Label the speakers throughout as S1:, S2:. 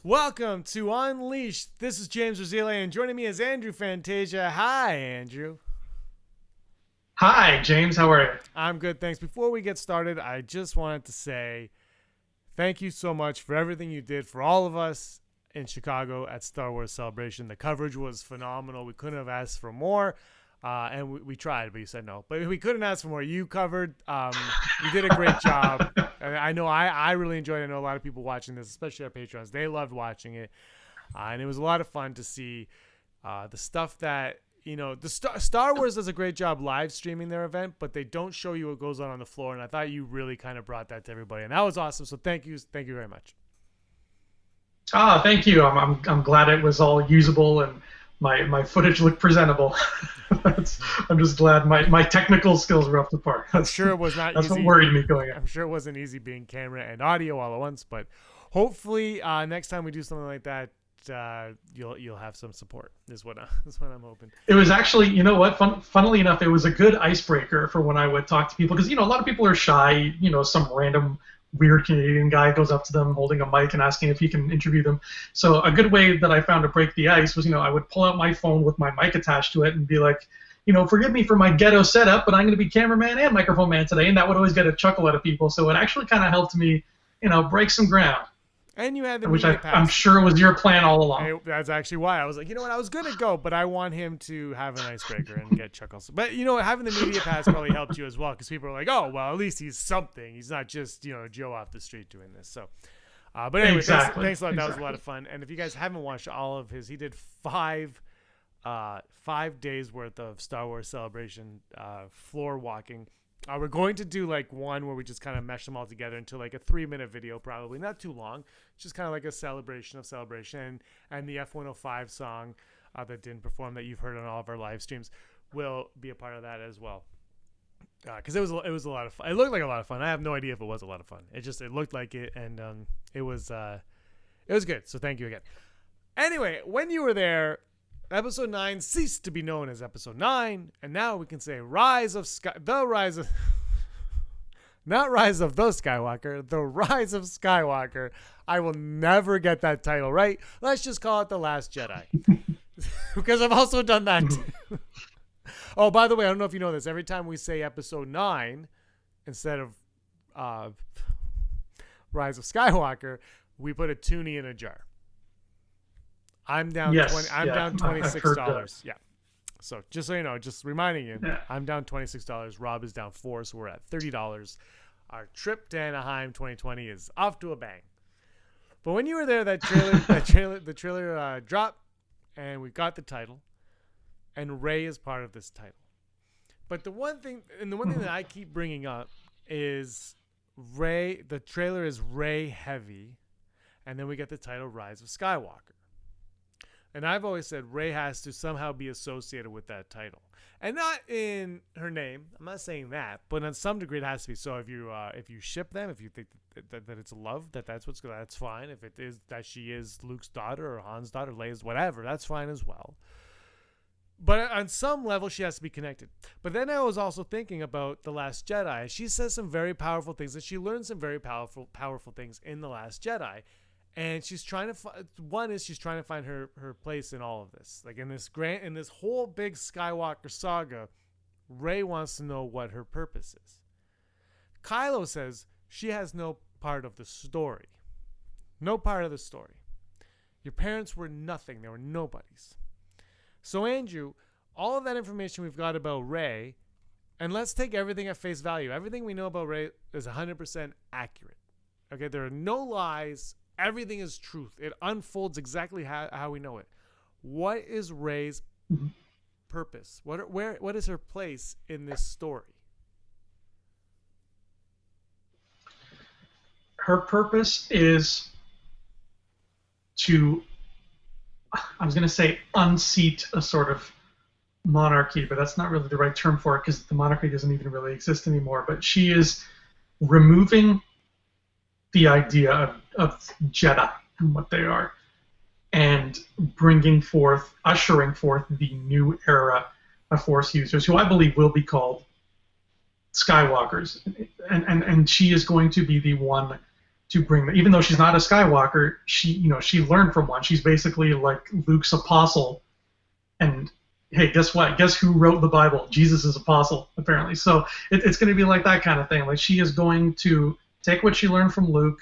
S1: Welcome to Unleashed. This is James Rosile, and joining me is Andrew Fantasia. Hi, Andrew.
S2: Hi, James. How are you?
S1: I'm good, thanks. Before we get started, I just wanted to say thank you so much for everything you did for all of us in Chicago at Star Wars Celebration. The coverage was phenomenal. We couldn't have asked for more, and we tried, but you said no. But we couldn't ask for more. You covered. You did a great job. And I know I really enjoyed it. I know a lot of people watching this, especially our patrons. They loved watching it, and it was a lot of fun to see the stuff that the Star Wars does a great job live streaming their event, but they don't show you what goes on the floor. And I thought you really kind of brought that to everybody, and that was awesome. So thank you very much.
S2: Thank you. I'm glad it was all usable and my footage looked presentable. I'm just glad my technical skills were up to par.
S1: I'm sure it was not
S2: that's
S1: easy.
S2: What worried me going in.
S1: I'm sure it wasn't easy being camera and audio all at once, but hopefully next time we do something like that, you'll have some support. Is what I'm hoping.
S2: It was actually, you know what? Funnily enough, it was a good icebreaker for when I would talk to people because a lot of people are shy. Some random weird Canadian guy goes up to them holding a mic and asking if he can interview them. So a good way that I found to break the ice was, I would pull out my phone with my mic attached to it and be like, forgive me for my ghetto setup, but I'm going to be cameraman and microphone man today, and that would always get a chuckle out of people. So it actually kind of helped me, break some ground.
S1: And you had the
S2: which
S1: media pass.
S2: I'm sure was your plan all along.
S1: That's actually why I was like, I was going to go, but I want him to have an icebreaker and get chuckles. But, having the media pass probably helped you as well, because people are like, oh, well, at least he's something. He's not just, Joe off the street doing this. So, but anyway,
S2: exactly.
S1: Thanks a lot. That was a lot of fun. And if you guys haven't watched all of his, he did 5 days worth of Star Wars Celebration floor walking. We're going to do like one where we just kind of mesh them all together into like a 3-minute video, probably not too long. It's just kind of like a celebration of celebration, and the F-105 song that didn't perform that you've heard on all of our live streams will be a part of that as well. Because it was a lot of fun. It looked like a lot of fun. I have no idea if it was a lot of fun. It looked like it, and it was good. So thank you again. Anyway, when you were there, Episode 9 ceased to be known as Episode 9, and now we can say not Rise of the Skywalker, the Rise of Skywalker. I will never get that title right. Let's just call it The Last Jedi. Because I've also done that too. Oh, by the way, I don't know if you know this. Every time we say Episode 9 instead of Rise of Skywalker, we put a toonie in a jar. I'm down.
S2: Yes,
S1: down $26. Yeah. So just so you know, just reminding you,
S2: yeah.
S1: I'm down $26. Rob is down $4, so we're at $30. Our trip to Anaheim 2020 is off to a bang. But when you were there, the trailer dropped, and we got the title, and Rey is part of this title. But the one thing that I keep bringing up is Rey. The trailer is Rey heavy, and then we get the title Rise of Skywalker. And I've always said Rey has to somehow be associated with that title, and not in her name. I'm not saying that, but on some degree it has to be. So if you ship them, if you think that it's love, that's fine. If it is that she is Luke's daughter or Han's daughter, Leia's whatever, that's fine as well. But on some level, she has to be connected. But then I was also thinking about The Last Jedi. She says some very powerful things, and she learns some very powerful things in The Last Jedi. And she's trying to find her place in all of this. Like in this whole big Skywalker saga, Rey wants to know what her purpose is. Kylo says she has no part of the story. No part of the story. Your parents were nothing. They were nobodies. So Andrew, all of that information we've got about Rey, and let's take everything at face value. Everything we know about Rey is 100% accurate. Okay, there are no lies. Everything is truth. It unfolds exactly how we know it. What is Rey's purpose? What is her place in this story?
S2: Her purpose is to, I was going to say, unseat a sort of monarchy, but that's not really the right term for it because the monarchy doesn't even really exist anymore. But she is removing the idea of Jedi and what they are, and ushering forth the new era of Force users, who I believe will be called Skywalkers, and she is going to be the one to bring even though she's not a Skywalker, she learned from one. She's basically like Luke's apostle. And hey, guess what? Guess who wrote the Bible? Jesus' apostle, apparently. So it's going to be like that kind of thing. Like she is going to take what she learned from Luke,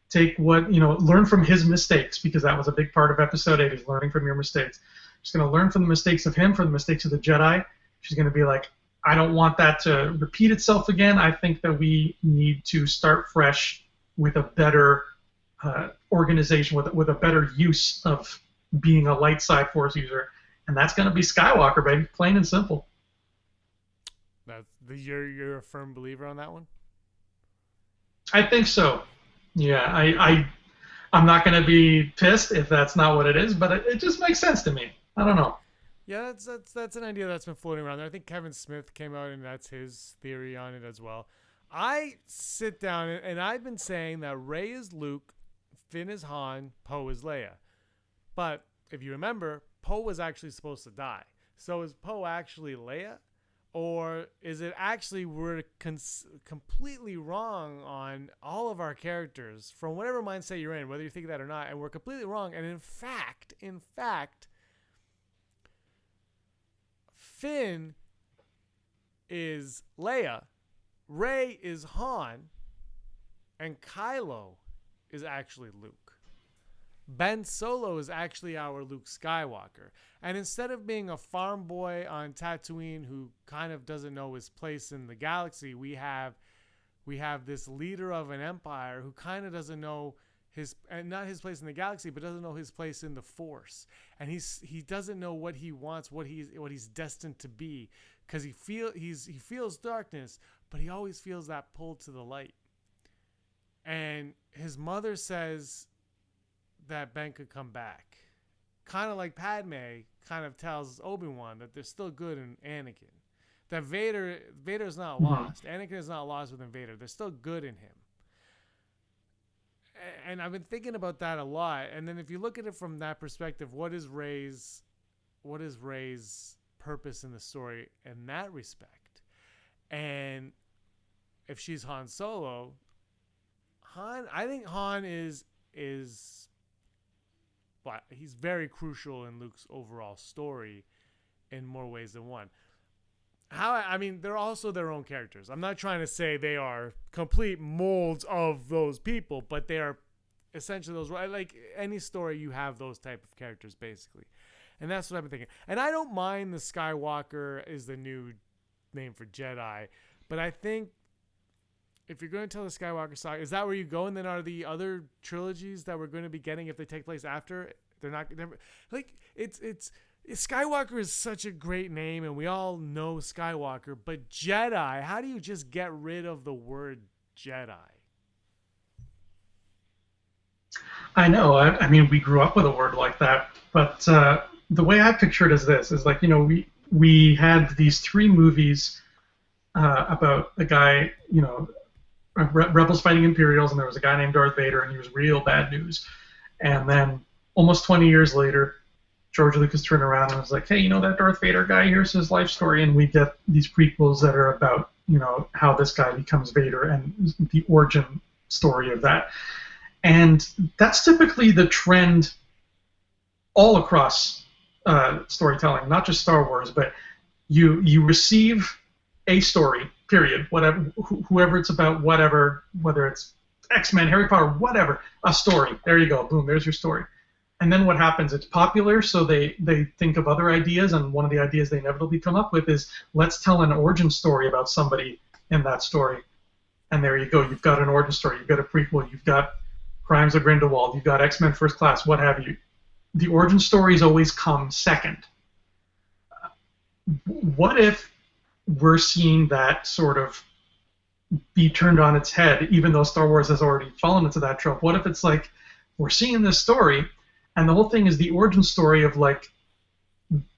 S2: take what, learn from his mistakes, because that was a big part of episode 8 is learning from your mistakes. She's going to learn from the mistakes of him, from the mistakes of the Jedi. She's going to be like, I don't want that to repeat itself again. I think that we need to start fresh with a better organization, with a better use of being a light side force user. And that's going to be Skywalker, baby, plain and simple.
S1: You're a firm believer on that one?
S2: I think so. Yeah, I'm not going to be pissed if that's not what it is, but it just makes sense to me. I don't know.
S1: Yeah, that's an idea that's been floating around there. I think Kevin Smith came out and that's his theory on it as well. I sit down and I've been saying that Rey is Luke, Finn is Han, Poe is Leia. But if you remember, Poe was actually supposed to die. So is Poe actually Leia? Or is it actually we're completely wrong on all of our characters from whatever mindset you're in, whether you think that or not, and we're completely wrong. And in fact, Finn is Leia, Rey is Han, and Kylo is actually Luke. Ben Solo is actually our Luke Skywalker. And instead of being a farm boy on Tatooine who kind of doesn't know his place in the galaxy, we have this leader of an empire who kind of doesn't know not his place in the galaxy, but doesn't know his place in the Force. And he doesn't know what he wants, what he's destined to be, because he feels darkness, but he always feels that pull to the light. And his mother says that Ben could come back. Kind of like Padme kind of tells Obi-Wan that there's still good in Anakin. That Vader's not lost. Anakin is not lost within Vader. There's still good in him. And I've been thinking about that a lot. And then if you look at it from that perspective, what is Rey's purpose in the story in that respect? And if she's Han Solo, I think Han is but he's very crucial in Luke's overall story in more ways than one. They're also their own characters. I'm not trying to say they are complete molds of those people, but they are essentially those. Like any story, you have those type of characters, basically. And that's what I've been thinking. And I don't mind the Skywalker is the new name for Jedi, but I think if you're going to tell the Skywalker saga, is that where you go? And then are the other trilogies that we're going to be getting, if they take place after, Skywalker is such a great name, and we all know Skywalker, but Jedi, how do you just get rid of the word Jedi?
S2: I know. I mean, we grew up with a word like that, but the way I picture it is this: is like, we had these 3 movies about a guy, rebels fighting Imperials, and there was a guy named Darth Vader, and he was real bad news. And then almost 20 years later, George Lucas turned around and was like, hey, that Darth Vader guy, here's his life story, and we get these prequels that are about, how this guy becomes Vader and the origin story of that. And that's typically the trend all across storytelling, not just Star Wars, but you receive a story, period, whatever, whoever it's about, whatever, whether it's X-Men, Harry Potter, whatever, a story. There you go, boom, there's your story. And then what happens? It's popular, so they think of other ideas, and one of the ideas they inevitably come up with is, let's tell an origin story about somebody in that story. And there you go, you've got an origin story, you've got a prequel, you've got Crimes of Grindelwald, you've got X-Men First Class, what have you. The origin stories always come second. What if we're seeing that sort of be turned on its head, even though Star Wars has already fallen into that trope? What if it's like, we're seeing this story, and the whole thing is the origin story of, like,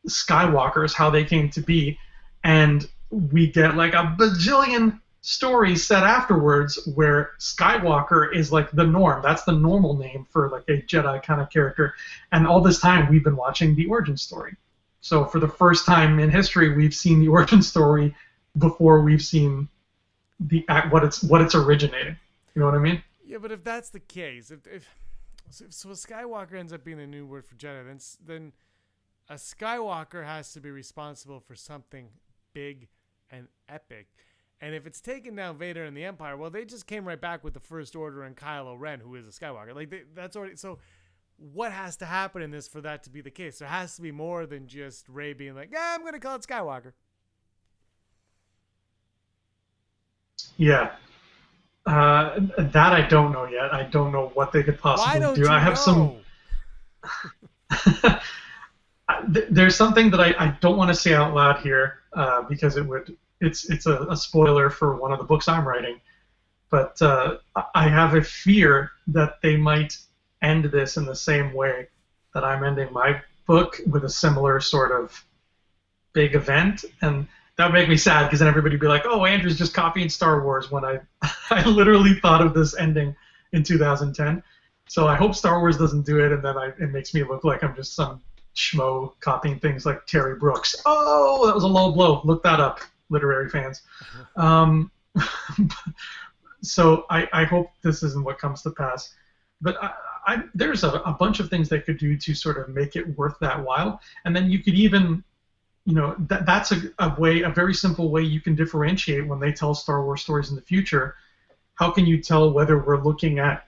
S2: Skywalkers, how they came to be, and we get, like, a bajillion stories set afterwards where Skywalker is, like, the norm. That's the normal name for, like, a Jedi kind of character. And all this time, we've been watching the origin story. So for the first time in history, we've seen the origin story before we've seen what it's originating. You know what I mean?
S1: Yeah, but if that's the case, if Skywalker ends up being the new word for Jedi, then a Skywalker has to be responsible for something big and epic. And if it's taking down Vader and the Empire, well, they just came right back with the First Order and Kylo Ren, who is a Skywalker. That's already so. What has to happen in this for that to be the case? There has to be more than just Rey being like, "Yeah, I'm going to call it Skywalker."
S2: Yeah. That I don't know yet. I don't know what they could
S1: Why
S2: possibly
S1: don't
S2: do.
S1: you
S2: I have
S1: know?
S2: There's something that I don't want to say out loud here because it's a spoiler for one of the books I'm writing. But I have a fear that they might end this in the same way that I'm ending my book, with a similar sort of big event, and that would make me sad because then everybody would be like, "Oh, Andrew's just copying Star Wars," when I I literally thought of this ending in 2010. So I hope Star Wars doesn't do it, and then it makes me look like I'm just some schmo copying things like Terry Brooks. Oh, that was a low blow. Look that up, literary fans. Um, so I hope this isn't what comes to pass. But there's a bunch of things they could do to sort of make it worth that while. And then you could even, that's a very simple way you can differentiate when they tell Star Wars stories in the future. How can you tell whether we're looking at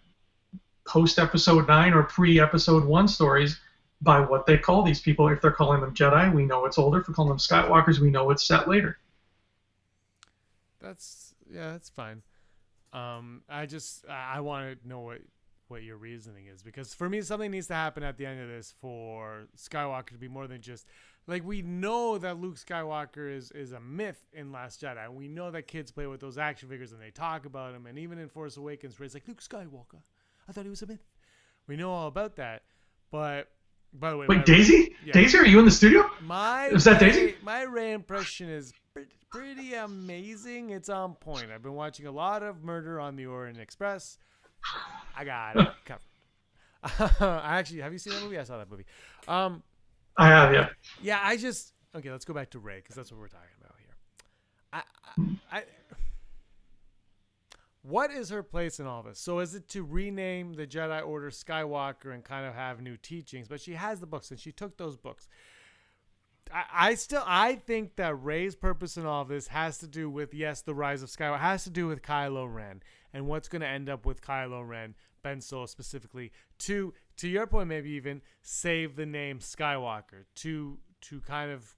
S2: post Episode 9 or pre Episode 1 stories by what they call these people? If they're calling them Jedi, we know it's older. If they're calling them Skywalkers, we know it's set later.
S1: That's fine. I want to know what your reasoning is, because for me something needs to happen at the end of this for Skywalker to be more than just like, we know that Luke Skywalker is a myth in Last Jedi, and we know that kids play with those action figures and they talk about him, and even in Force Awakens where it's like, Luke Skywalker, I thought he was a myth. We know all about that. But by the way,
S2: wait, Daisy? Yeah. Daisy, are you in the studio? Is that Daisy?
S1: My Rey impression is pretty amazing. It's on point. I've been watching a lot of Murder on the Orient Express. I got it covered. Have you seen that movie? I saw that movie.
S2: I have, yeah.
S1: Yeah, okay, let's go back to Rey, because that's what we're talking about here. What is her place in all this? So is it to rename the Jedi Order Skywalker and kind of have new teachings? But she has the books, and she took those books. I think that Rey's purpose in all of this has to do with, yes, the rise of Skywalker, has to do with Kylo Ren and what's going to end up with Kylo Ren, Ben Solo specifically, to your point, maybe even save the name Skywalker, to kind of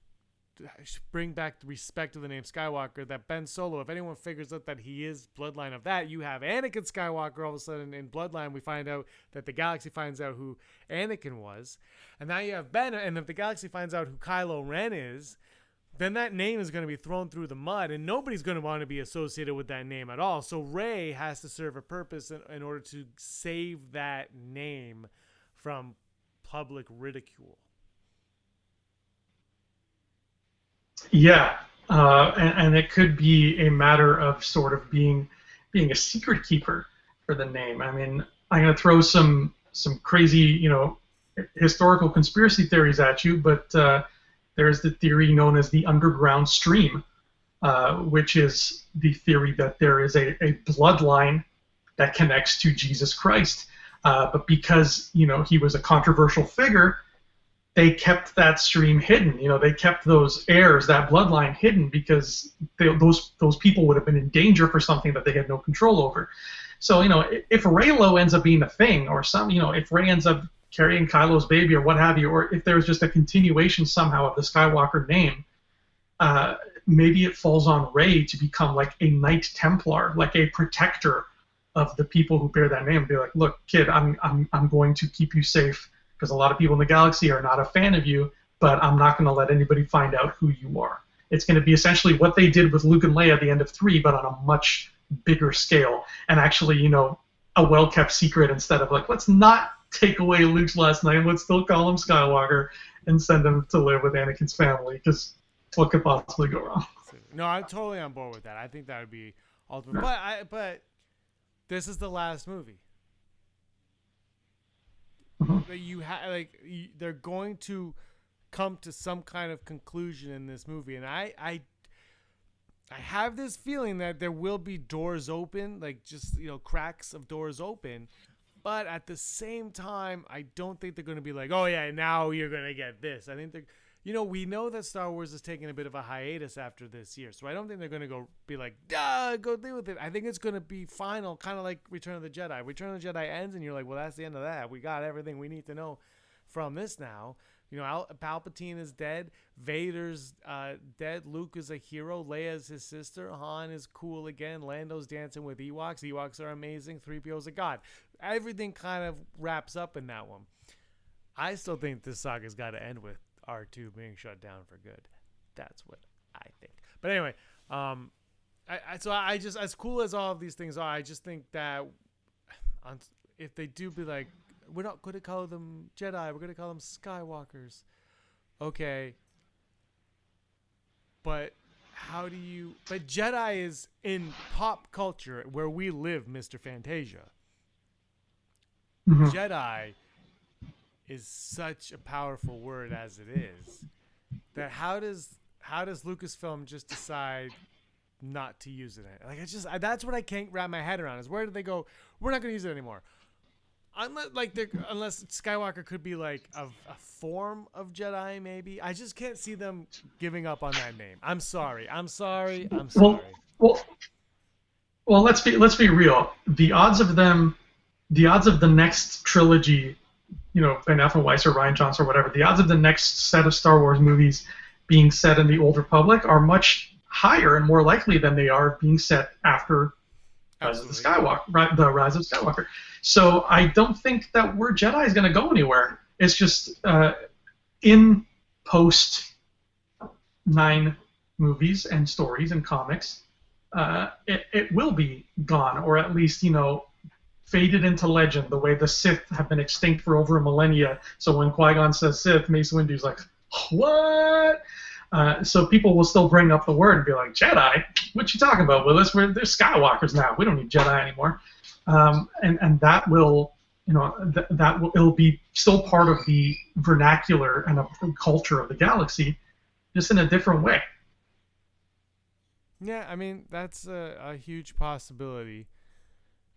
S1: bring back the respect of the name Skywalker, that Ben Solo, if anyone figures out that he is bloodline of that, you have Anakin Skywalker. All of a sudden in Bloodline, we find out that the galaxy finds out who Anakin was. And now you have Ben, and if the galaxy finds out who Kylo Ren is, then that name is going to be thrown through the mud, and nobody's going to want to be associated with that name at all. So Rey has to serve a purpose in order to save that name from public ridicule.
S2: Yeah, and it could be a matter of sort of being a secret keeper for the name. I mean, I'm going to throw some crazy, historical conspiracy theories at you, but there's the theory known as the underground stream, which is the theory that there is a bloodline that connects to Jesus Christ. But because, he was a controversial figure, they kept that stream hidden. They kept those heirs, that bloodline, hidden because those people would have been in danger for something that they had no control over. So, if Reylo ends up being a thing, or if Rey ends up carrying Kylo's baby or what have you, or if there's just a continuation somehow of the Skywalker name, maybe it falls on Rey to become like a Knight Templar, like a protector of the people who bear that name, and be like, look, kid, I'm going to keep you safe, because a lot of people in the galaxy are not a fan of you, but I'm not going to let anybody find out who you are. It's going to be essentially what they did with Luke and Leia at the end of 3, but on a much bigger scale, and actually, a well-kept secret, instead of like, let's not take away Luke's last name, let's still call him Skywalker and send him to live with Anakin's family, because what could possibly go wrong?
S1: No, I'm totally on board with that. I think that would be ultimate. But this is the last movie. Mm-hmm. They're going to come to some kind of conclusion in this movie, and I have this feeling that there will be doors open, like just cracks of doors open. But at the same time, I don't think they're going to be like, oh yeah, now you're going to get this. I think they're, we know that Star Wars is taking a bit of a hiatus after this year, so I don't think they're going to go be like, duh, go deal with it. I think it's going to be final, kind of like Return of the Jedi. Return of the Jedi ends, and you're like, well, that's the end of that. We got everything we need to know from this now. Palpatine is dead. Vader's dead. Luke is a hero. Leia's his sister. Han is cool again. Lando's dancing with Ewoks. Ewoks are amazing. 3PO's a god. Everything kind of wraps up in that one. I still think this saga's got to end with R2 being shut down for good. That's what I think. But anyway, I just, as cool as all of these things are, I just think that if they do be like, we're not going to call them Jedi, we're going to call them Skywalkers. Okay. But but Jedi is in pop culture where we live, Mr. Fantasia.
S2: Mm-hmm.
S1: Jedi is such a powerful word as it is that how does Lucasfilm just decide not to use it? Like that's what I can't wrap my head around is where did they go? We're not going to use it anymore. Unless Skywalker could be like a form of Jedi, maybe. I just can't see them giving up on that name. I'm sorry.
S2: Well, let's be real. The odds of the next trilogy, Ben Affleck, Weiss, or Rian Johnson or whatever, the odds of the next set of Star Wars movies being set in the Old Republic are much higher and more likely than they are being set after the Rise of Skywalker. So I don't think that word Jedi is going to go anywhere. It's just in post 9 movies and stories and comics, it will be gone, or at least faded into legend, the way the Sith have been extinct for over a millennia. So when Qui-Gon says Sith, Mace Windu's like, what? So people will still bring up the word and be like, Jedi? What you talking about, Willis? They're Skywalkers now. We don't need Jedi anymore. And that will, it'll be still part of the vernacular and of the culture of the galaxy, just in a different way.
S1: Yeah, I mean, that's a huge possibility.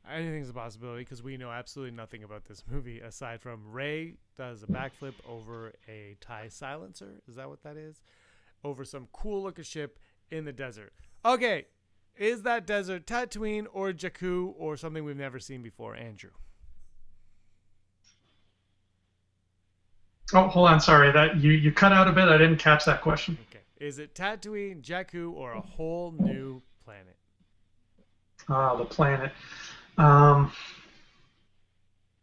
S1: Anything's a possibility because we know absolutely nothing about this movie aside from Rey does a backflip over a TIE silencer. Is that what that is? Over some cool looking ship in the desert. Okay, is that desert Tatooine or Jakku or something we've never seen before, Andrew?
S2: Oh, hold on, sorry, that you cut out a bit. I didn't catch that question.
S1: Okay, is it Tatooine, Jakku, or a whole new planet?
S2: The planet. I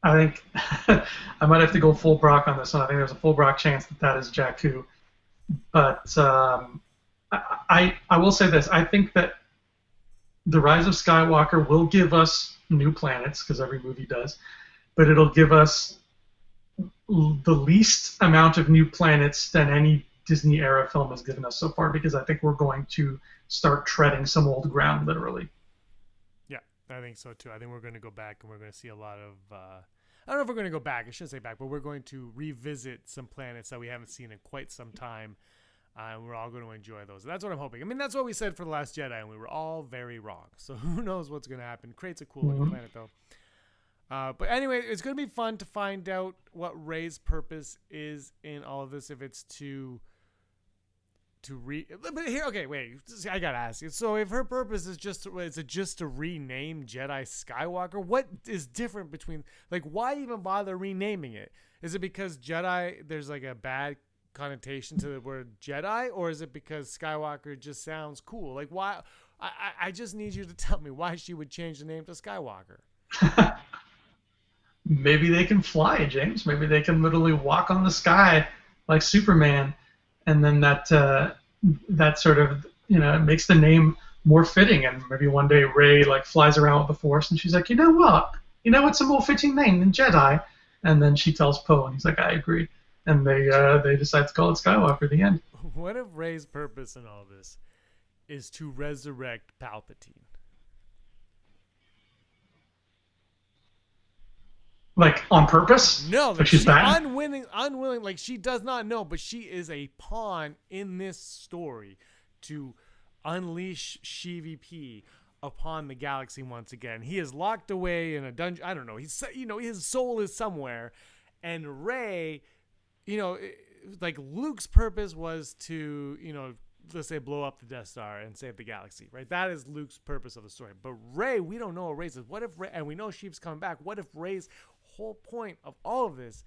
S2: think I might have to go full Brock on this one. I think there's a full Brock chance that is Jakku. But I will say this. I think that The Rise of Skywalker will give us new planets, because every movie does, but it'll give us the least amount of new planets than any Disney-era film has given us so far, because I think we're going to start treading some old ground, literally.
S1: I think so too. I think we're going to go back and we're going to see a lot of I don't know if we're going to go back. I shouldn't say back, but we're going to revisit some planets that we haven't seen in quite some time, and we're all going to enjoy those. And that's what I'm hoping. I mean, that's what we said for The Last Jedi, and we were all very wrong. So who knows what's going to happen. Crate's a cool looking planet, though. But anyway, it's going to be fun to find out what Rey's purpose is in all of this. If it's but here, okay, wait. I gotta ask you. So, if her purpose is just to rename Jedi Skywalker, what is different between, like, why even bother renaming it? Is it because Jedi, there's like a bad connotation to the word Jedi, or is it because Skywalker just sounds cool? Like, why? I just need you to tell me why she would change the name to Skywalker.
S2: Maybe they can fly, James. Maybe they can literally walk on the sky like Superman. And then that sort of, it makes the name more fitting. And maybe one day Rey flies around with the Force, and she's like, you know what? It's a more fitting name than Jedi. And then she tells Poe, and he's like, I agree. And they decide to call it Skywalker at the end.
S1: What if Rey's purpose in all this is to resurrect Palpatine?
S2: Like, on purpose?
S1: No,
S2: like she's bad?
S1: unwilling, like she does not know, but she is a pawn in this story to unleash Sheev upon the galaxy once again. He is locked away in a dungeon. I don't know. He's, his soul is somewhere, and Rey, like Luke's purpose was to, let's say blow up the Death Star and save the galaxy, right? That is Luke's purpose of the story. But Rey, we don't know what Rey says. What if Rey, and we know Sheev's coming back. What if Rey's whole point of all of this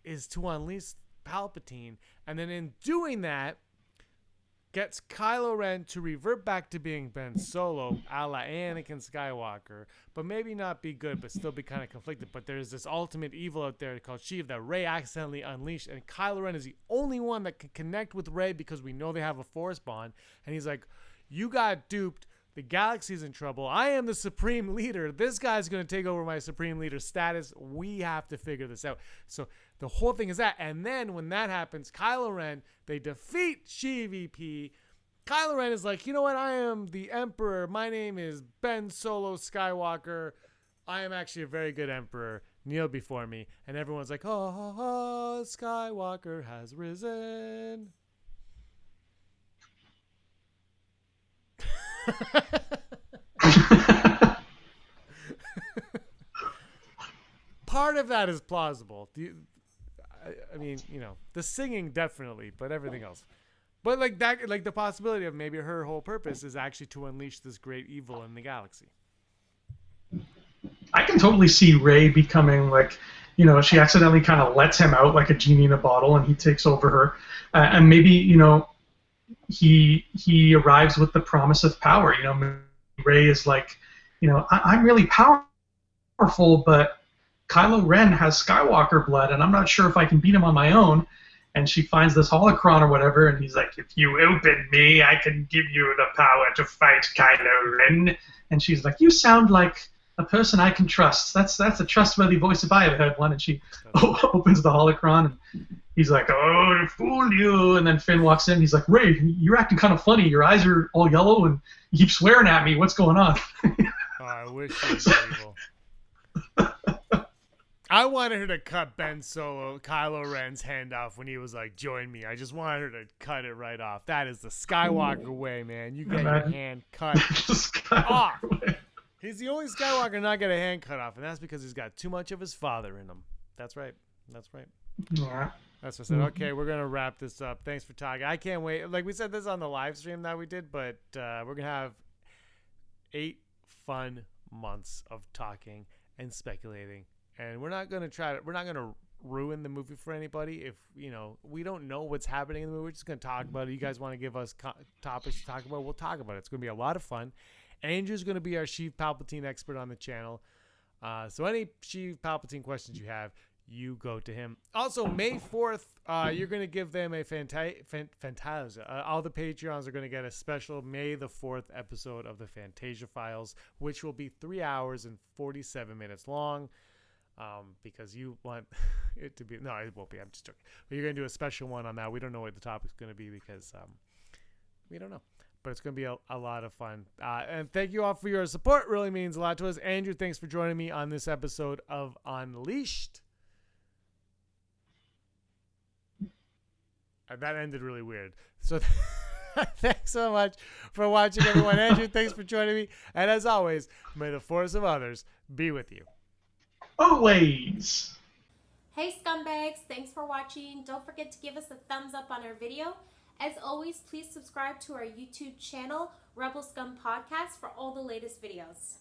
S1: is to unleash Palpatine, and then in doing that, gets Kylo Ren to revert back to being Ben Solo, a la Anakin Skywalker, but maybe not be good, but still be kind of conflicted. But there's this ultimate evil out there called Sheev that Rey accidentally unleashed, and Kylo Ren is the only one that can connect with Rey because we know they have a Force bond. And he's like, you got duped. The galaxy's in trouble. I am the supreme leader. This guy's going to take over my supreme leader status. We have to figure this out. So the whole thing is that. And then when that happens, Kylo Ren, they defeat Sheev. Kylo Ren is like, you know what? I am the Emperor. My name is Ben Solo Skywalker. I am actually a very good Emperor. Kneel before me. And everyone's like, oh, Skywalker has risen. Part of that is plausible. I mean, the singing definitely, but everything else. But like that, like the possibility of maybe her whole purpose is actually to unleash this great evil in the galaxy.
S2: I can totally see Rey becoming like, she accidentally kind of lets him out like a genie in a bottle, and he takes over her, and maybe he arrives with the promise of power. Rey is like, I'm really powerful, but Kylo Ren has Skywalker blood, and I'm not sure if I can beat him on my own. And she finds this holocron or whatever, and he's like, if you open me, I can give you the power to fight Kylo Ren. And she's like, you sound like a person I can trust. That's a trustworthy voice if I ever heard one. And she opens the holocron, and he's like, oh, to fool you. And then Finn walks in, he's like, Rey, you're acting kind of funny. Your eyes are all yellow, and you keep swearing at me. What's going on?
S1: Oh, I wish she was evil. I wanted her to cut Ben Solo, Kylo Ren's hand off when he was like, join me. I just wanted her to cut it right off. That is the Skywalker way, man. You get your hand cut off. He's the only Skywalker not get a hand cut off, and that's because he's got too much of his father in him. That's right. That's right.
S2: Yeah.
S1: That's what I said. Okay, we're going to wrap this up. Thanks for talking. I can't wait. Like we said this on the live stream that we did, but we're going to have 8 fun months of talking and speculating. And we're not going to ruin the movie for anybody. If, we don't know what's happening in the movie, we're just going to talk about it. You guys want to give us topics to talk about, we'll talk about it. It's going to be a lot of fun. Andrew's going to be our Sheev Palpatine expert on the channel. So any Sheev Palpatine questions you have, you go to him. Also, May 4th, you're going to give them a Fantasia. All the Patreons are going to get a special May the 4th episode of the Fantasia Files, which will be 3 hours and 47 minutes long. Because you want it to be, no, it won't be. I'm just joking. But you're going to do a special one on that. We don't know what the topic's going to be because we don't know. But it's going to be a lot of fun. And thank you all for your support. It really means a lot to us. Andrew, thanks for joining me on this episode of Unleashed. That ended really weird. So thanks so much for watching, everyone. Andrew, thanks for joining me. And as always, may the force of others be with you.
S2: Always.
S3: Hey scumbags, thanks for watching. Don't forget to give us a thumbs up on our video. As always, please subscribe to our YouTube channel, Rebel Scum Podcast, for all the latest videos.